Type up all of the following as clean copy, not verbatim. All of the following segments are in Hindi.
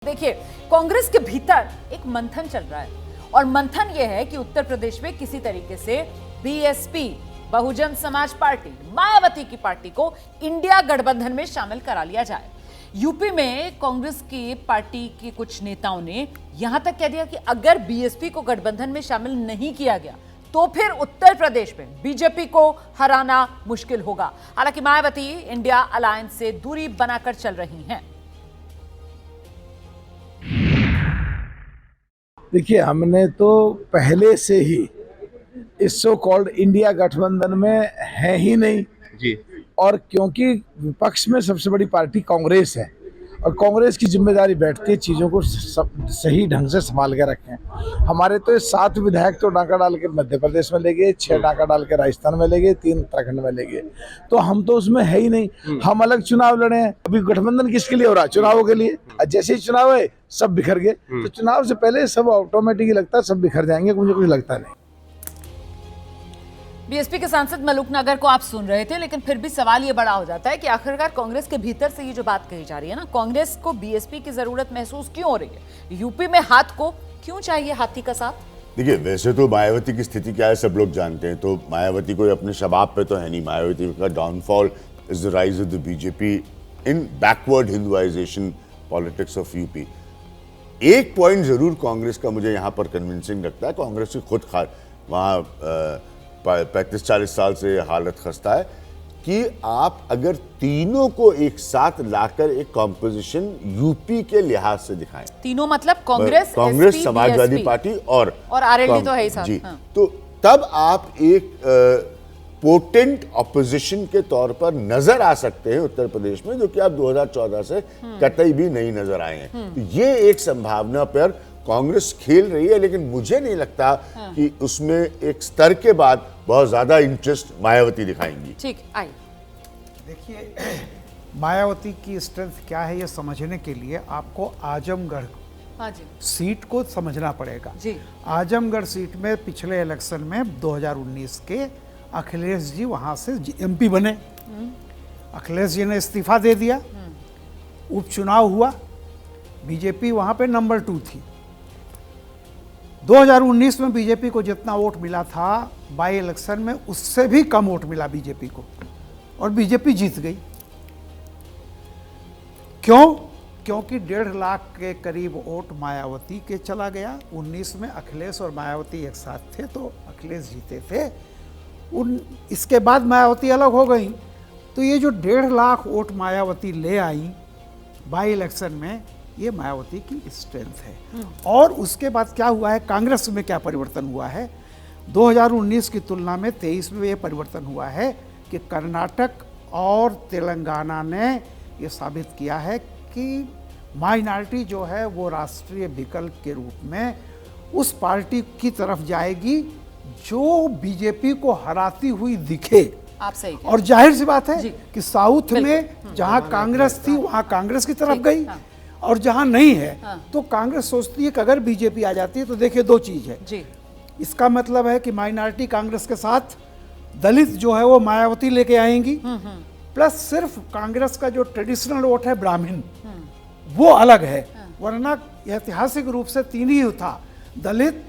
देखिए, कांग्रेस के भीतर एक मंथन चल रहा है और मंथन यह है कि उत्तर प्रदेश में किसी तरीके से बीएसपी, बहुजन समाज पार्टी, मायावती की पार्टी को इंडिया गठबंधन में शामिल करा लिया जाए। यूपी में कांग्रेस की पार्टी के कुछ नेताओं ने यहां तक कह दिया कि अगर बीएसपी को गठबंधन में शामिल नहीं किया गया तो फिर उत्तर प्रदेश में बीजेपी को हराना मुश्किल होगा। हालांकि मायावती इंडिया अलायंस से दूरी बनाकर चल रही हैं। देखिए, हमने तो पहले से ही इस सो कॉल्ड इंडिया गठबंधन में है ही नहीं जी। और क्योंकि विपक्ष में सबसे बड़ी पार्टी कांग्रेस है और कांग्रेस की जिम्मेदारी बैठती है चीज़ों को सही ढंग से संभाल के रखें। हमारे तो 7 विधायक तो डाका डाल के मध्य प्रदेश में ले गए, 6 डाका डाल के राजस्थान में ले गए, 3 उत्तराखंड में ले गए, तो हम तो उसमें है ही नहीं। हम अलग चुनाव लड़े हैं। अभी गठबंधन किसके लिए हो रहा है? चुनावों के लिए। जैसे ही चुनाव है सब बिखर गए, तो चुनाव से पहले सब ऑटोमेटिकली लगता है सब बिखर जाएंगे, मुझे कुछ लगता नहीं। बीएसपी के सांसद मलूक नगर को आप सुन रहे थे, लेकिन फिर भी सवाल ये बड़ा हो जाता है कि आखिरकार कांग्रेस के भीतर से ये जो बात कही जा रही है ना, कांग्रेस को बीएसपी की जरूरत महसूस क्यों हो रही है? यूपी में हाथ को क्यों चाहिए हाथी का साथ? देखिए, वैसे तो मायावती की स्थिति क्या है सब लोग जानते हैं, तो मायावती कोई अपने शबाब पे तो है नहीं। मायावती का downfall is the rise of the BJP in backward Hinduisation politics of UP. एक पॉइंट जरूर कांग्रेस का मुझे यहाँ पर कन्विंसिंग लगता है। कांग्रेस की खुद वहाँ 35-40 साल से हालत खस्ता है कि आप अगर तीनों को एक साथ लाकर एक कॉम्पोजिशन यूपी के लिहाज से दिखाएं, तीनों मतलब कांग्रेस, समाजवादी पार्टी और आरएलडी तो है ही साथ। जी, तो तब आप एक पोटेंट ऑपोजिशन के तौर पर नजर आ सकते हैं उत्तर प्रदेश में, जो कि आप 2014 से कतई भी नहीं नजर आए हैं। तो ये एक संभावना पर कांग्रेस खेल रही है, लेकिन मुझे नहीं लगता कि उसमें एक स्तर के बाद बहुत ज्यादा इंटरेस्ट मायावती दिखाएंगी। ठीक, आइए देखिए, मायावती की स्ट्रेंथ क्या है ये समझने के लिए आपको आजमगढ़ सीट को समझना पड़ेगा। जी। आजमगढ़ सीट में पिछले इलेक्शन में 2019 के अखिलेश जी वहां से एमपी बने। अखिलेश जी ने इस्तीफा दे दिया, उपचुनाव हुआ, बीजेपी वहां पे नंबर 2 थी। 2019 में बीजेपी को जितना वोट मिला था बाई इलेक्शन में, उससे भी कम वोट मिला बीजेपी को और बीजेपी जीत गई। क्यों? क्योंकि 1.5 लाख के करीब वोट मायावती के चला गया। 19 में अखिलेश और मायावती एक साथ थे तो अखिलेश जीते थे। इसके बाद मायावती अलग हो गई, तो ये जो 1.5 लाख वोट मायावती ले आई बाई इलेक्शन में, ये मायावती की स्ट्रेंथ है। और उसके बाद क्या हुआ है, कांग्रेस में क्या परिवर्तन हुआ है 2019 की तुलना में 23 में ये परिवर्तन हुआ है कि कर्नाटक और तेलंगाना ने ये साबित किया है कि माइनॉरिटी जो है वो राष्ट्रीय विकल्प के रूप में उस पार्टी की तरफ जाएगी जो बीजेपी को हराती हुई दिखे। आप सही। और जाहिर सी बात है कि साउथ में जहां कांग्रेस थी वहां कांग्रेस की तरफ गई, और जहां नहीं है तो कांग्रेस सोचती है कि अगर बीजेपी आ जाती है तो देखिए 2 चीज है जी। इसका मतलब है कि माइनॉरिटी कांग्रेस के साथ, दलित जो है वो मायावती लेके आएंगी, प्लस सिर्फ कांग्रेस का जो ट्रेडिशनल वोट है ब्राह्मण, वो अलग है। वरना ऐतिहासिक रूप से 3 ही था, दलित,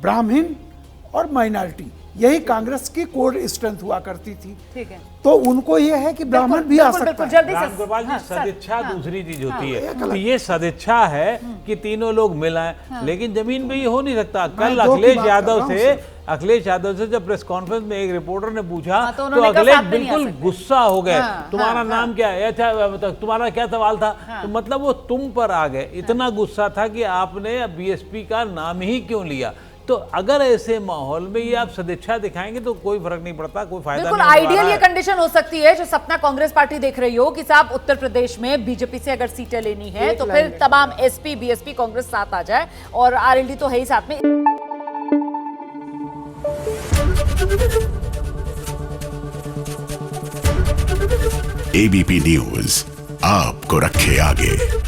ब्राह्मण और माइनॉरिटी। यही कांग्रेस की कोर स्ट्रेंथ हुआ करती थी। ठीक है। तो उनको यह है कि ब्राह्मण भी आ सकता है। रामगोपाल जी, सदिच्छा दूसरी चीज होती है। तो ये सदिच्छा है कि तीनों लोग मिलाएं, लेकिन जमीन पे ये हो नहीं सकता। कल अखिलेश यादव से जब प्रेस कॉन्फ्रेंस में एक रिपोर्टर ने पूछा तो अखिलेश बिल्कुल गुस्सा हो गए। तुम्हारा नाम क्या है, तुम्हारा क्या सवाल था? तो मतलब वो तुम पर आ गए। इतना गुस्सा था कि आपने बीएसपी का नाम ही क्यों लिया। तो अगर ऐसे माहौल में ये आप सदिच्छा दिखाएंगे तो कोई फर्क नहीं पड़ता, कोई फायदा नहीं। बिल्कुल आइडियल ये कंडीशन हो सकती है जो सपना कांग्रेस पार्टी देख रही हो कि साहब उत्तर प्रदेश में बीजेपी से अगर सीटें लेनी है तो फिर तमाम एसपी, बीएसपी, कांग्रेस साथ आ जाए और आरएलडी तो है ही साथ में। एबीपी न्यूज आपको रखे आगे।